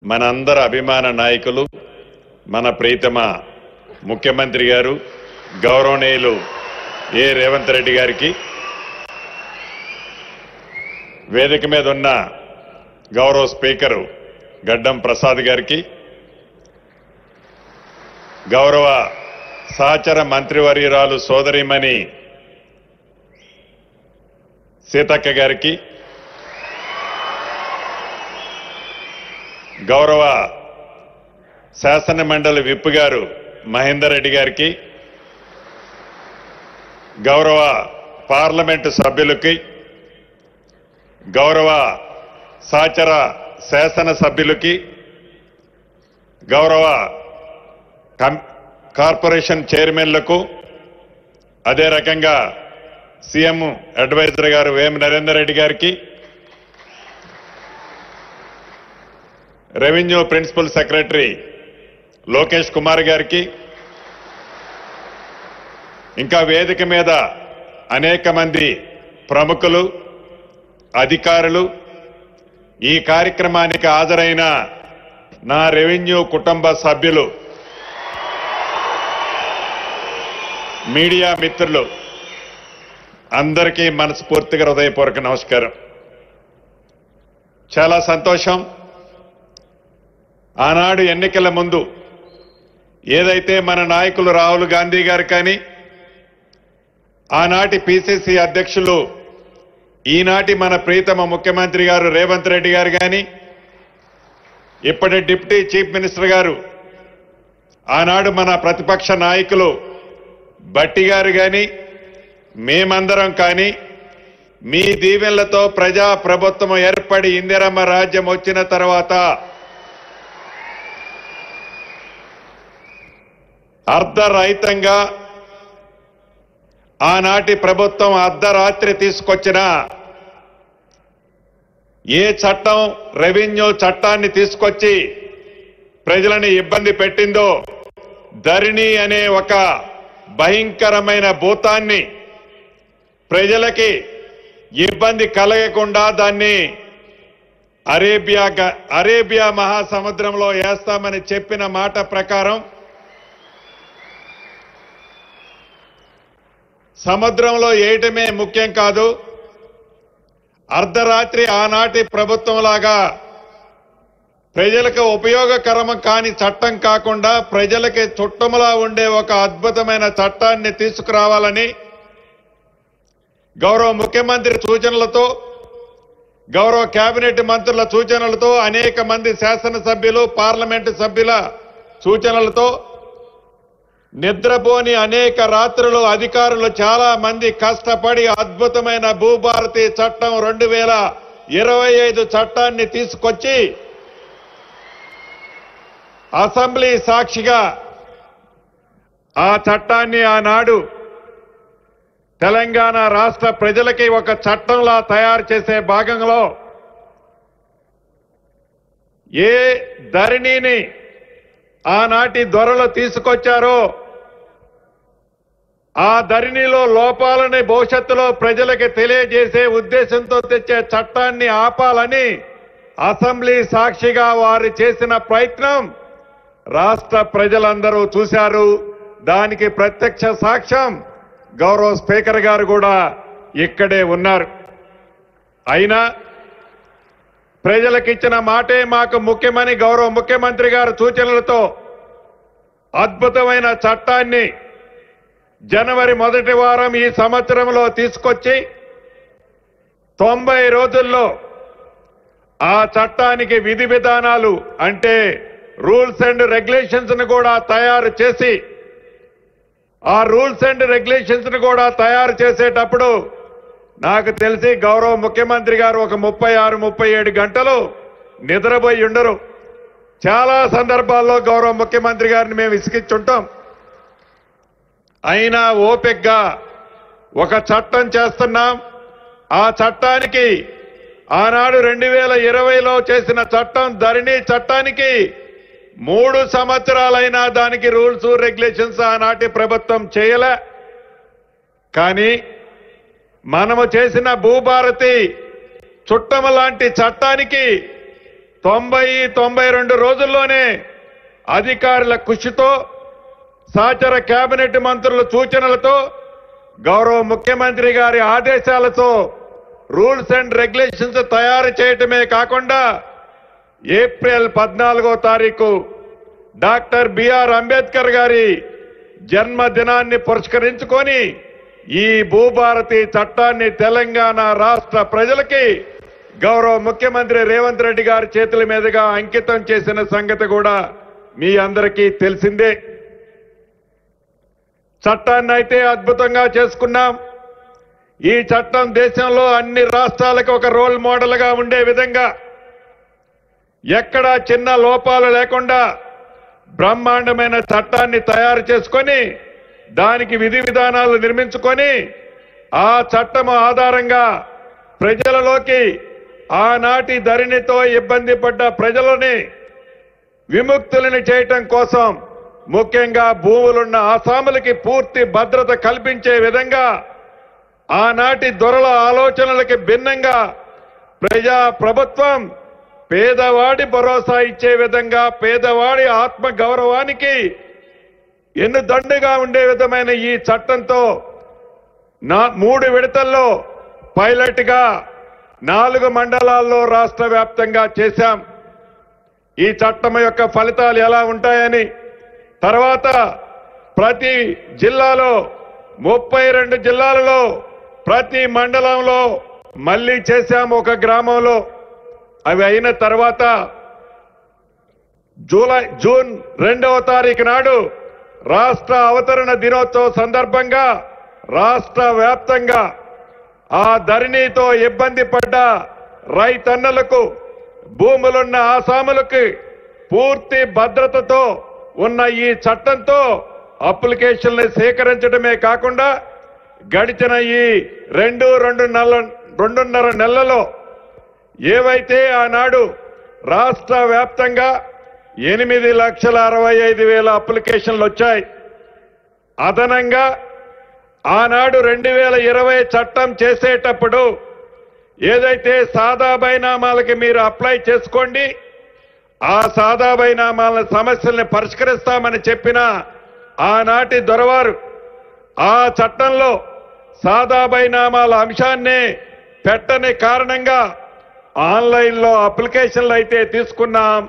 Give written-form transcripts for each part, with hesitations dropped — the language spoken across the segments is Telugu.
మనందరి అభిమాన నాయకులు మన ప్రీతమ ముఖ్యమంత్రి గారు గౌరవనీయులు ఏ రేవంత్ రెడ్డి గారికి, వేదిక మీద ఉన్న గౌరవ స్పీకరు గడ్డం ప్రసాద్ గారికి, గౌరవ సహచర మంత్రివర్యురాలు సోదరిమణి సీతక్క గారికి, గౌరవ శాసన మండలి విప్ గారు మహేందర్ రెడ్డి గారికి, గౌరవ పార్లమెంటు సభ్యులకి, గౌరవ సహచర శాసన సభ్యులకి, గౌరవ కార్పొరేషన్ చైర్మన్లకు, అదే రకంగా సీఎం అడ్వైజర్ గారు వేం నరేందర్ రెడ్డి గారికి, revenue principal secretary Lokesh Kumar గారికి, ఇంకా వేదిక మీద అనేక మంది ప్రముఖులు, అధికారులు, ఈ కార్యక్రమానికి హాజరైన నా రెవెన్యూ కుటుంబ సభ్యులు, మీడియా మిత్రులు అందరికీ మనస్ఫూర్తిగా హృదయపూర్వక నమస్కారం. చాలా సంతోషం. ఆనాడు ఎన్నికల ముందు ఏదైతే మన నాయకులు రాహుల్ గాంధీ గారు కానీ, ఆనాటి పిసిసి అధ్యక్షులు ఈనాటి మన ప్రీతమ ముఖ్యమంత్రి గారు రేవంత్ రెడ్డి గారు కానీ, ఇప్పటి డిప్యూటీ చీఫ్ మినిస్టర్ గారు, ఆనాడు మన ప్రతిపక్ష నాయకులు భట్టి గారు కానీ, మేమందరం కానీ మీ దీవెనలతో ప్రజా ప్రభుత్వం ఏర్పడి ఇందిరమ్మ రాజ్యం వచ్చిన తర్వాత అర్ధరహితంగా ఆనాటి ప్రభుత్వం అర్ధరాత్రి తీసుకొచ్చిన ఏ చట్టం, రెవెన్యూ చట్టాన్ని తీసుకొచ్చి ప్రజలను ఇబ్బంది పెట్టిందో, ధరణి అనే ఒక భయంకరమైన భూతాన్ని ప్రజలకి ఇబ్బంది కలగకుండా దాన్ని అరేబియా మహాసముద్రంలో వేస్తామని చెప్పిన మాట ప్రకారం సముద్రంలో వేయటమే ముఖ్యం కాదు, అర్ధరాత్రి ఆనాటి ప్రభుత్వంలాగా ప్రజలకు ఉపయోగకరం కాని చట్టం కాకుండా ప్రజలకి చుట్టములా ఉండే ఒక అద్భుతమైన చట్టాన్ని తీసుకురావాలని గౌరవ ముఖ్యమంత్రి సూచనలతో, గౌరవ కేబినెట్ మంత్రుల సూచనలతో, అనేక మంది శాసనసభ్యులు, పార్లమెంటు సభ్యుల సూచనలతో, నిద్రపోని అనేక రాత్రులు అధికారులు చాలా మంది కష్టపడి అద్భుతమైన భూభారతి చట్టం 2025 చట్టాన్ని తీసుకొచ్చి అసెంబ్లీ సాక్షిగా ఆ చట్టాన్ని ఆనాడు తెలంగాణ రాష్ట్ర ప్రజలకి ఒక చట్టంలా తయారు చేసే భాగంలో ఏ ధరణిని ఆనాటి దొరలు తీసుకొచ్చారో ఆ ధరణిలో లోపాలని భవిష్యత్తులో ప్రజలకి తెలియజేసే ఉద్దేశంతో తెచ్చే చట్టాన్ని ఆపాలని అసెంబ్లీ సాక్షిగా వారు చేసిన ప్రయత్నం రాష్ట్ర ప్రజలందరూ చూశారు. దానికి ప్రత్యక్ష సాక్ష్యం గౌరవ స్పీకర్ గారు కూడా ఇక్కడే ఉన్నారు. అయినా ప్రజలకిచ్చిన మాటే మాకు ముఖ్యమని గౌరవ ముఖ్యమంత్రి గారి సూచనలతో అద్భుతమైన చట్టాన్ని జనవరి 1వ వారం ఈ సంవత్సరంలో తీసుకొచ్చి 90 రోజుల్లో ఆ చట్టానికి విధి విధానాలు అంటే రూల్స్ అండ్ రెగ్యులేషన్స్ ను కూడా తయారు చేసి, ఆ రూల్స్ అండ్ రెగ్యులేషన్స్ ను కూడా తయారు చేసేటప్పుడు నాకు తెలిసి గౌరవ ముఖ్యమంత్రి గారు ఒక 36-37 గంటలు నిద్రపోయి ఉండరు. చాలా సందర్భాల్లో గౌరవ ముఖ్యమంత్రి గారిని మేము విసిగిస్తుంటాం. అయినా ఓపికగా ఒక చట్టం చేస్తున్నాం. ఆ చట్టానికి ఆనాడు 2020లో చేసిన చట్టం, ధరణి చట్టానికి 3 సంవత్సరాలైనా దానికి రూల్స్ రెగ్యులేషన్స్ ఆనాటి ప్రభుత్వం చేయలే. కానీ మనము చేసిన భూభారతి చుట్టం లాంటి చట్టానికి 92 రోజుల్లోనే అధికారుల కృషితో సహచర కేబినెట్ మంత్రుల సూచనలతో గౌరవ ముఖ్యమంత్రి గారి ఆదేశాలతో రూల్స్ అండ్ రెగ్యులేషన్స్ తయారు చేయటమే కాకుండా ఏప్రిల్ 14వ తారీఖు డాక్టర్ బిఆర్ అంబేద్కర్ గారి జన్మదినాన్ని పురస్కరించుకొని ఈ భూభారతి చట్టాన్ని తెలంగాణ రాష్ట్ర ప్రజలకి గౌరవ ముఖ్యమంత్రి రేవంత్ రెడ్డి గారి చేతుల మీదుగా అంకితం చేసిన సంగతి కూడా మీ అందరికీ తెలిసిందే. చట్టాన్ని అయితే అద్భుతంగా చేసుకున్నాం. ఈ చట్టం దేశంలో అన్ని రాష్ట్రాలకు ఒక రోల్ మోడల్ గా ఉండే విధంగా ఎక్కడా చిన్న లోపాలు లేకుండా బ్రహ్మాండమైన చట్టాన్ని తయారు చేసుకొని దానికి విధి విధానాలు నిర్మించుకొని ఆ చట్టం ఆధారంగా ప్రజలలోకి ఆనాటి ధరణితో ఇబ్బంది పడ్డ ప్రజలని విముక్తులను చేయటం కోసం ముఖ్యంగా భూములున్న ఆసాములకి పూర్తి భద్రత కల్పించే విధంగా ఆనాటి దొరల ఆలోచనలకి భిన్నంగా ప్రజా ప్రభుత్వం పేదవాడి భరోసా ఇచ్చే విధంగా పేదవాడి ఆత్మ గౌరవానికి ఎన్నుదండుగా ఉండే విధమైన ఈ చట్టంతో 3 విడతల్లో పైలట్ గా 4 మండలాల్లో రాష్ట్ర వ్యాప్తంగా చేశాం. ఈ చట్టం యొక్క ఫలితాలు ఎలా ఉంటాయని తర్వాత ప్రతి జిల్లాలో 32 జిల్లాలలో ప్రతి మండలంలో మళ్లీ చేశాం ఒక గ్రామంలో. అవి అయిన తర్వాత జూన్ 2వ తారీఖు నాడు రాష్ట్ర అవతరణ దినోత్సవం సందర్భంగా రాష్ట్ర వ్యాప్తంగా ఆ ధరణితో ఇబ్బంది పడ్డ రైతన్నలకు భూములున్న ఆసాములకు పూర్తి భద్రతతో ఉన్న ఈ చట్టంతో అప్లికేషన్లు సేకరించడమే కాకుండా గడిచిన ఈ 2.5 నెలలలో ఏవైతే ఆనాడు రాష్ట్ర వ్యాప్తంగా 8,65,000 అప్లికేషన్లు వచ్చాయి. అదనంగా ఆనాడు 2020 చట్టం చేసేటప్పుడు ఏదైతే సాదా బైనామాలకి మీరు అప్లై చేసుకోండి ఆ సాదా బైనామాల సమస్యల్ని పరిష్కరిస్తామని చెప్పిన ఆనాటి దొరవారు ఆ చట్టంలో సాదా బైనామాల అంశాన్ని పెట్టని కారణంగా ఆన్లైన్లో అప్లికేషన్లు అయితే తీసుకున్నాం.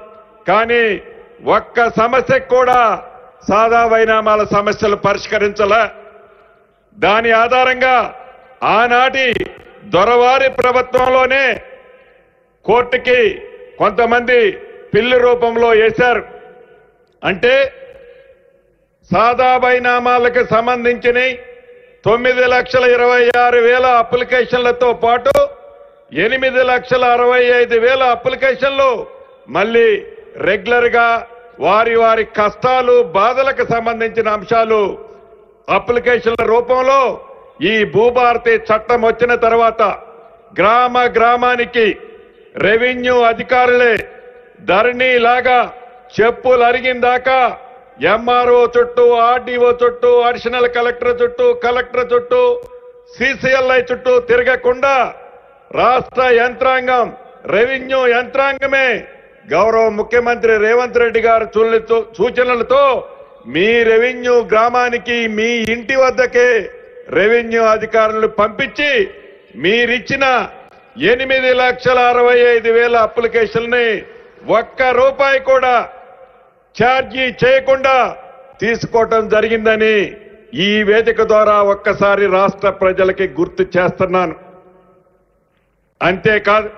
కానీ ఒక్క సమస్యకు కూడా సాదా బైనామాల సమస్యలు పరిష్కరించలే. దాని ఆధారంగా ఆనాటి దొరవారి ప్రభుత్వంలోనే కోర్టుకి కొంతమంది పిల్లి రూపంలో వేశారు. అంటే సాదా బైనామాలకు సంబంధించిన 9,26,000 అప్లికేషన్లతో పాటు 8,65,000 అప్లికేషన్లు మళ్లీ రెగ్యులర్ గా వారి వారి కష్టాలు బాధలకు సంబంధించిన అంశాలు అప్లికేషన్ల రూపంలో ఈ భూభారతి చట్టం వచ్చిన తర్వాత గ్రామానికి రెవెన్యూ అధికారులే ధరణి లాగా చెప్పులు అరిగిందాకా ఎంఆర్ఓ చుట్టూ ఆర్డీఓ చుట్టూ అడిషనల్ కలెక్టర్ చుట్టూ కలెక్టర్ చుట్టూ సిసిఎల్ఐ చుట్టూ తిరగకుండా రాష్ట్ర యంత్రాంగం రెవెన్యూ యంత్రాంగమే గౌరవ ముఖ్యమంత్రి రేవంత్ రెడ్డి గారి సూచనలతో మీ రెవెన్యూ గ్రామానికి మీ ఇంటి వద్దకే రెవెన్యూ అధికారులు పంపించి మీరిచ్చిన 8,65,000 అప్లికేషన్ని ₹1 కూడా ఛార్జీ చేయకుండా తీసుకోవటం జరిగిందని ఈ వేదిక ద్వారా ఒక్కసారి రాష్ట్ర ప్రజలకి గుర్తు చేస్తున్నాను. అంతేకాదు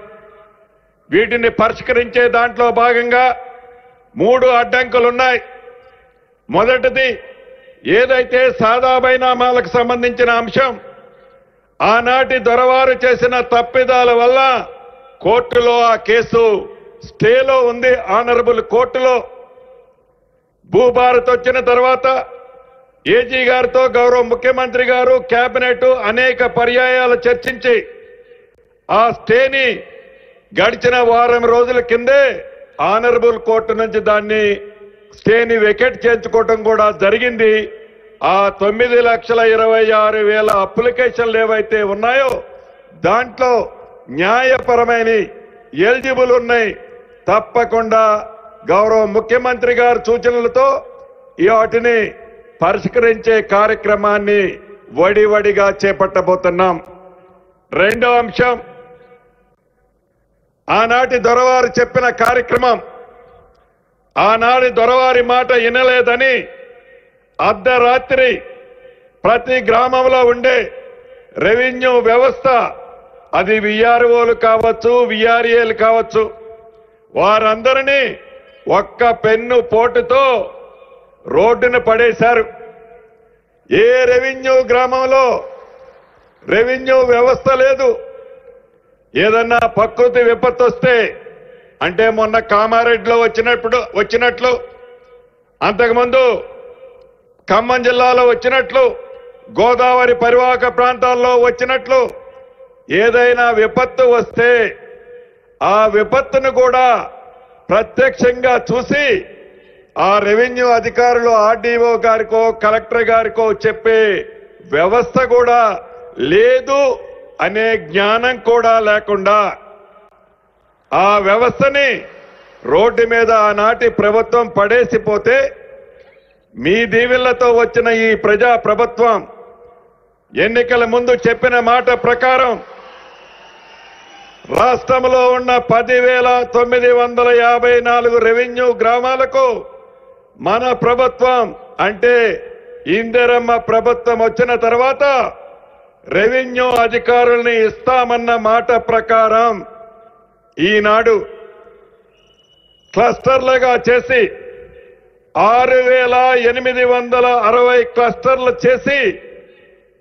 వీటిని పరిష్కరించే దాంట్లో భాగంగా 3 అడ్డంకులున్నాయి. మొదటిది ఏదైతే సాదా బైనామాలకు సంబంధించిన అంశం ఆనాటి దొరవారు చేసిన తప్పిదాల వల్ల కోర్టులో ఆ కేసు స్టేలో ఉంది. ఆనరబుల్ కోర్టులో భూభారత్ వచ్చిన తర్వాత ఏజీ గారితో గౌరవ ముఖ్యమంత్రి గారు కేబినెట్ అనేక పర్యాయాలు చర్చించి ఆ స్టేని గడిచిన వారం రోజుల కిందే ఆనరబుల్ కోర్టు నుంచి దాన్ని స్టేని వెకెట్ చేయించుకోవడం కూడా జరిగింది. ఆ 9,26,000 అప్లికేషన్లు ఏవైతే ఉన్నాయో దాంట్లో న్యాయపరమైన ఎలిజిబుల్ ఉన్నాయి, తప్పకుండా గౌరవ ముఖ్యమంత్రి గారి సూచనలతో వాటిని పరిష్కరించే కార్యక్రమాన్ని వడివడిగా చేపట్టబోతున్నాం. రెండో అంశం, ఆనాటి దొరవారు చెప్పిన కార్యక్రమం, ఆనాటి దొరవారి మాట వినలేదని అర్ధరాత్రి ప్రతి గ్రామంలో ఉండే రెవెన్యూ వ్యవస్థ, అది విఆర్ఓలు కావచ్చు, విఆర్ఏలు కావచ్చు, వారందరినీ ఒక్క పెన్ను పోటుతో రోడ్డున పడేశారు. ఏ రెవెన్యూ గ్రామంలో రెవెన్యూ వ్యవస్థ లేదు. ఏదన్నా ప్రకృతి విపత్తు వస్తే, అంటే మొన్న కామారెడ్డిలో వచ్చినట్లు, అంతకుముందు ఖమ్మం జిల్లాలో వచ్చినట్లు, గోదావరి పరివాహక ప్రాంతాల్లో వచ్చినట్లు ఏదైనా విపత్తు వస్తే ఆ విపత్తును కూడా ప్రత్యక్షంగా చూసి ఆ రెవెన్యూ అధికారులు ఆర్డీఓ గారికో కలెక్టర్ గారికో చెప్పే వ్యవస్థ కూడా లేదు అనే జ్ఞానం కూడా లేకుండా ఆ వ్యవస్థని రోడ్డు మీద ఆనాటి ప్రభుత్వం పడేసిపోతే, మీ దీవెళ్లతో వచ్చిన ఈ ప్రజా ప్రభుత్వం ఎన్నికల ముందు చెప్పిన మాట ప్రకారం రాష్ట్రంలో ఉన్న 10,954 రెవెన్యూ గ్రామాలకు మన ప్రభుత్వం, అంటే ఇందిరమ్మ ప్రభుత్వం వచ్చిన తర్వాత రెవెన్యూ అధికారుల్ని ఇస్తామన్న మాట ప్రకారం ఈనాడు క్లస్టర్లుగా చేసి 6,860 క్లస్టర్లు చేసి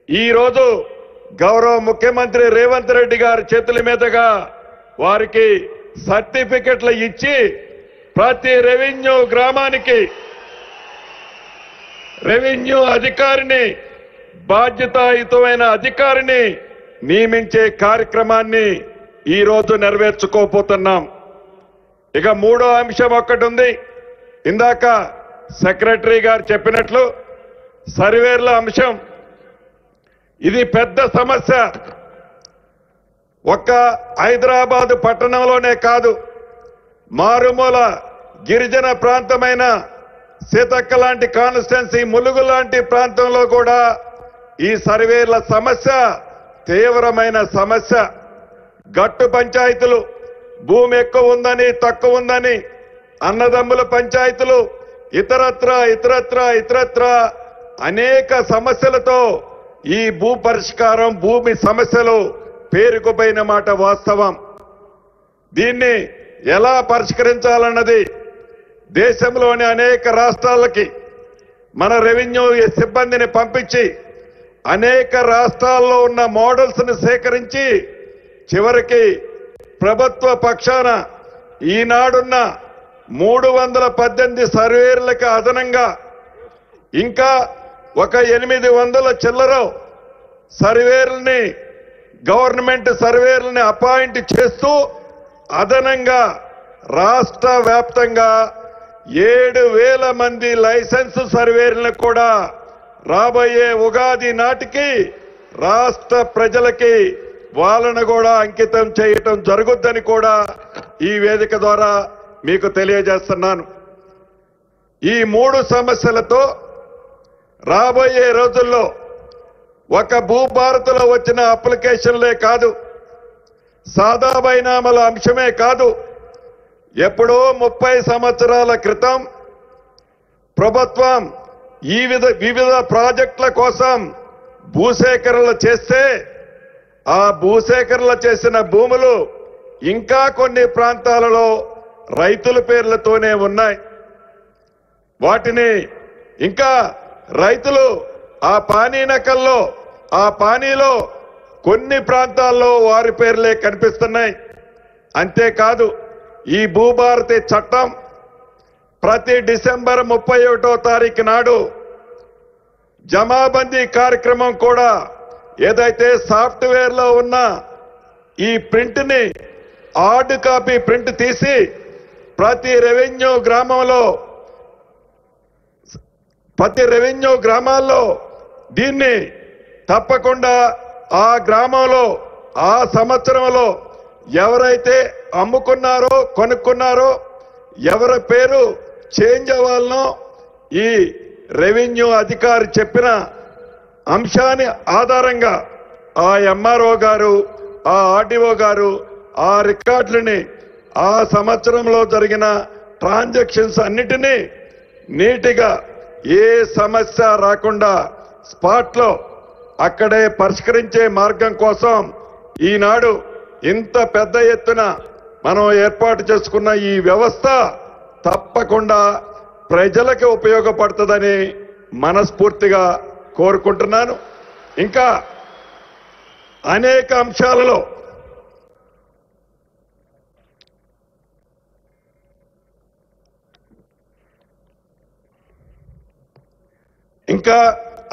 ఈరోజు గౌరవ ముఖ్యమంత్రి రేవంత్ రెడ్డి గారి చేతుల మీదుగా వారికి సర్టిఫికెట్లు ఇచ్చి ప్రతి రెవెన్యూ గ్రామానికి రెవెన్యూ అధికారిని, బాధ్యతాయుతమైన అధికారిని నియమించే కార్యక్రమాన్ని ఈరోజు నెరవేర్చుకోబోతున్నాం. ఇక మూడో అంశం ఒక్కటి ఉంది. ఇందాక సెక్రటరీ గారు చెప్పినట్లు సర్వేర్ల అంశం, ఇది పెద్ద సమస్య. ఒక్క హైదరాబాదు పట్టణంలోనే కాదు, మారుమూల గిరిజన ప్రాంతమైన సీతక్క లాంటి కాన్స్టిట్యున్సీ, ములుగు లాంటి ప్రాంతంలో కూడా ఈ సర్వేర్ల సమస్య తీవ్రమైన సమస్య. గట్టు పంచాయతీలు, భూమి ఎక్కువ ఉందని తక్కువ ఉందని, అన్నదమ్ముల పంచాయతీలు, ఇతరత్ర అనేక సమస్యలతో ఈ భూ పరిష్కారం, భూమి సమస్యలు పేరుకుపోయిన మాట వాస్తవం. దీన్ని ఎలా పరిష్కరించాలన్నది దేశంలోని అనేక రాష్ట్రాలకి మన రెవెన్యూ సిబ్బందిని పంపించి అనేక రాష్ట్రాల్లో ఉన్న మోడల్స్ ని సేకరించి చివరికి ప్రభుత్వ పక్షాన ఈనాడున్న 318 సర్వేర్లకు అదనంగా ఇంకా ఒక 800 చిల్లర సర్వేర్లని, గవర్నమెంట్ సర్వేర్లని అపాయింట్ చేస్తూ అదనంగా రాష్ట్ర వ్యాప్తంగా 7,000 మంది లైసెన్స్ సర్వేర్లను కూడా రాబోయే ఉగాది నాటికి రాష్ట్ర ప్రజలకి వాళ్ళను కూడా అంకితం చేయటం జరుగుద్దని కూడా ఈ వేదిక ద్వారా మీకు తెలియజేస్తున్నాను. ఈ 3 సమస్యలతో రాబోయే రోజుల్లో ఒక భూభారత్లో వచ్చిన అప్లికేషన్లే కాదు, సాదా బైనామాల అంశమే కాదు, ఎప్పుడో 30 సంవత్సరాల క్రితం ప్రభుత్వం వివిధ ప్రాజెక్టుల కోసం భూసేకరణలు చేస్తే ఆ భూసేకరణలు చేసిన భూములు ఇంకా కొన్ని ప్రాంతాలలో రైతుల పేర్లతోనే ఉన్నాయి. వాటిని ఇంకా రైతులు ఆ పానీ నకల్లో, ఆ పానీలో కొన్ని ప్రాంతాల్లో వారి పేర్లే కనిపిస్తున్నాయి. అంతేకాదు, ఈ భూభారతి చట్టం ప్రతి డిసెంబర్ 31వ తారీఖు నాడు జమాబందీ కార్యక్రమం కూడా ఏదైతే సాఫ్ట్వేర్ లో ఉన్న ఈ ప్రింట్ ని హార్డ్ కాపీ ప్రింట్ తీసి ప్రతి రెవెన్యూ గ్రామాల్లో దీన్ని తప్పకుండా ఆ గ్రామంలో ఆ సంవత్సరంలో ఎవరైతే అమ్ముకున్నారో కొనుక్కున్నారో ఎవరి పేరు చేంజ్ అవ్వాలనో ఈ రెవెన్యూ అధికారి చెప్పిన అంశాన్ని ఆధారంగా ఆ ఎంఆర్ఓ గారు ఆ ఆర్డీఓ గారు ఆ రికార్డులని ఆ సంవత్సరంలో జరిగిన ట్రాన్సాక్షన్స్ అన్నిటినీ నీటిగా ఏ సమస్య రాకుండా స్పాట్లో అక్కడే పరిష్కరించే మార్గం కోసం ఈనాడు ఇంత పెద్ద ఎత్తున మనం ఏర్పాటు చేసుకున్న ఈ వ్యవస్థ తప్పకుండా ప్రజలకు ఉపయోగపడుతుందని మనస్ఫూర్తిగా కోరుకుంటున్నాను. ఇంకా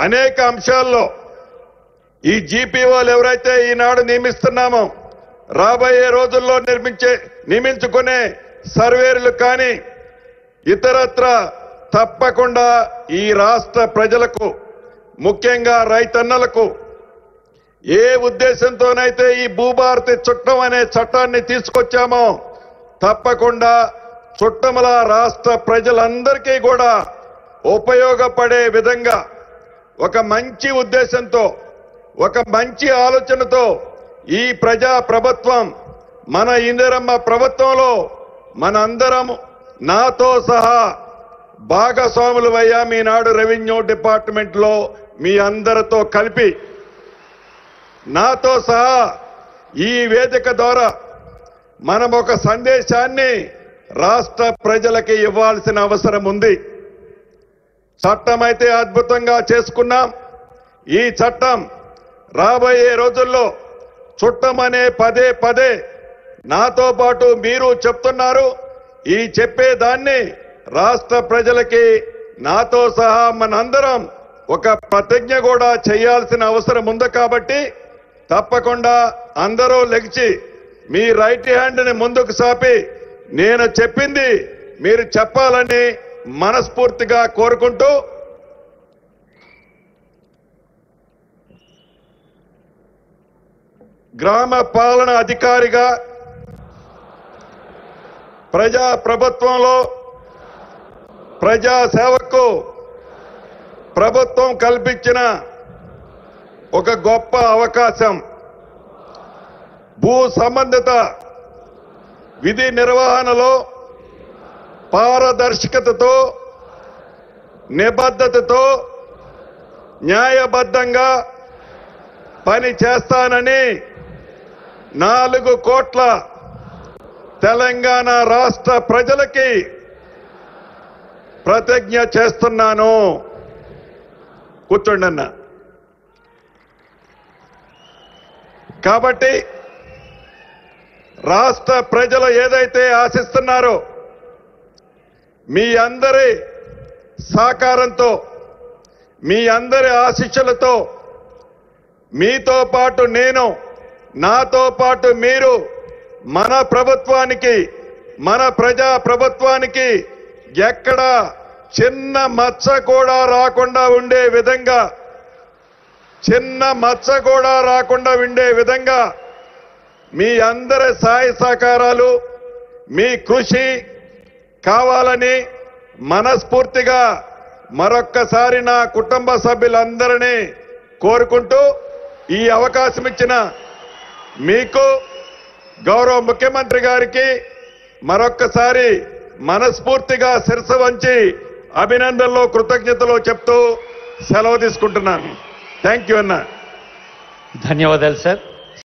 అనేక అంశాలలో ఈ జీపీఓలు ఎవరైతే ఈనాడు నియమిస్తున్నామో రాబోయే రోజుల్లో నియమించుకునే సర్వేర్లు కానీ ఇతరత్ర తప్పకుండా ఈ రాష్ట్ర ప్రజలకు ముఖ్యంగా రైతన్నలకు ఏ ఉద్దేశంతోనైతే ఈ భూభారతి చట్టం అనే చట్టాన్ని తీసుకొచ్చామో తప్పకుండా చుట్టముల రాష్ట్ర ప్రజలందరికీ కూడా ఉపయోగపడే విధంగా ఒక మంచి ఉద్దేశంతో ఒక మంచి ఆలోచనతో ఈ ప్రజా ప్రభుత్వం మన ఇందిరమ్మ ప్రభుత్వంలో మనందరం నాతో సహా భాగస్వాములు అయ్యా ఈనాడు రెవెన్యూ డిపార్ట్మెంట్ లో మీ అందరితో కలిపి నాతో సహా ఈ వేదిక ద్వారా మనం ఒక సందేశాన్ని రాష్ట్ర ప్రజలకి ఇవ్వాల్సిన అవసరం ఉంది. చట్టం అయితే అద్భుతంగా చేసుకున్నాం. ఈ చట్టం రాబోయే రోజుల్లో చుట్టమనే పదే పదే నాతో పాటు మీరు చెప్తున్నారు. ఈ చెప్పేదాన్ని రాష్ట్ర ప్రజలకి నాతో సహా మనందరం ఒక ప్రతిజ్ఞ కూడా చేయాల్సిన అవసరం ఉంది. కాబట్టి తప్పకుండా అందరూ లెగిచి మీ రైట్ హ్యాండ్ని ముందుకు సాపి నేను చెప్పింది మీరు చెప్పాలని మనస్ఫూర్తిగా కోరుకుంటూ గ్రామ పాలన అధికారిగా ప్రజా ప్రభుత్వంలో ప్రజా సేవకు ప్రభుత్వం కల్పించిన ఒక గొప్ప అవకాశం. భూ సంబంధిత విధి నిర్వహణలో పారదర్శకతతో నిబద్ధతతో న్యాయబద్ధంగా పని చేస్తానని 4 కోట్ల తెలంగాణ రాష్ట్ర ప్రజలకి ప్రతిజ్ఞ చేస్తున్నాను. కూర్చోండి. కాబట్టి రాష్ట్ర ప్రజలు ఏదైతే ఆశిస్తున్నారో మీ అందరి సహకారంతో మీ అందరి ఆశీస్సులతో మీతో పాటు నేను నాతో పాటు మీరు మన ప్రభుత్వానికి మన ప్రజా ప్రభుత్వానికి ఎక్కడ చిన్న మచ్చ కూడా రాకుండా ఉండే విధంగా మీ అందరి సహాయ సహకారాలు మీ కృషి కావాలని మనస్ఫూర్తిగా మరొక్కసారి నా కుటుంబ సభ్యులందరినీ కోరుకుంటూ ఈ అవకాశం ఇచ్చిన మీకు గౌరవ ముఖ్యమంత్రి గారికి మరొక్కసారి మనస్ఫూర్తిగా శిరస్సు వంచి అభినందనలు కృతజ్ఞతలు చెప్తూ సెలవు తీసుకుంటున్నాను. థ్యాంక్ యూ అన్న. ధన్యవాదాలు సార్.